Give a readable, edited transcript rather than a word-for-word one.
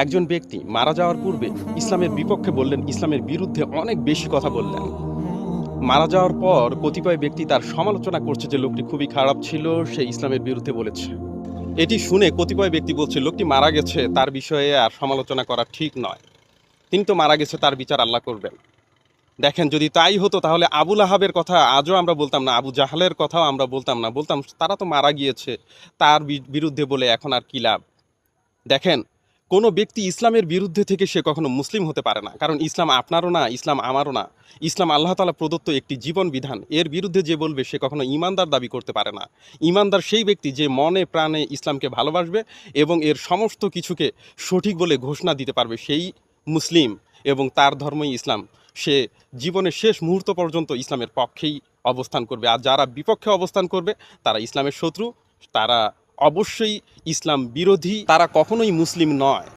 একজন ব্যক্তি মারা যাওয়ার পূর্বে ইসলামের বিপক্ষে বললেন, ইসলামের বিরুদ্ধে অনেক বেশি কথা বললেন। মারা যাওয়ার পর কতিপয় ব্যক্তি তার সমালোচনা করছে যে লোকটি খুবই খারাপ ছিল, সে ইসলামের বিরুদ্ধে বলেছে। এটি শুনে কতিপয় ব্যক্তি বলছে লোকটি মারা গেছে, তার বিষয়ে আর সমালোচনা করা ঠিক নয়। তিনি তো মারা গেছে, তার বিচার আল্লাহ করবেন। দেখেন, যদি তাই হতো তাহলে আবুল আহাবের কথা আজও আমরা বলতাম না, আবু জাহালের কথাও আমরা বলতাম না, বলতাম তারা তো মারা গিয়েছে, তার বিরুদ্ধে বলে এখন আর কি লাভ। দেখেন, কোনো ব্যক্তি ইসলামের বিরুদ্ধে থেকে সে কখনো মুসলিম হতে পারে না, কারণ ইসলাম আপনারও না, ইসলাম আমারও না। ইসলাম আল্লাহ তাআলা প্রদত্ত একটি জীবন বিধান, এর বিরুদ্ধে যে বলবে সে কখনো ঈমানদার দাবি করতে পারে না। ঈমানদার সেই ব্যক্তি যে মনে প্রাণে ইসলামকে ভালোবাসবে এবং এর সমস্ত কিছুকে সঠিক বলে ঘোষণা দিতে পারবে, সেই মুসলিম, এবং তার ধর্মই ইসলাম। সে জীবনের শেষ মুহূর্ত পর্যন্ত ইসলামের পক্ষেই অবস্থান করবে। আর যারা বিপক্ষে অবস্থান করবে তারা ইসলামের শত্রু, তারা অবশ্যই ইসলাম বিরোধী, তারা কখনোই মুসলিম নয়।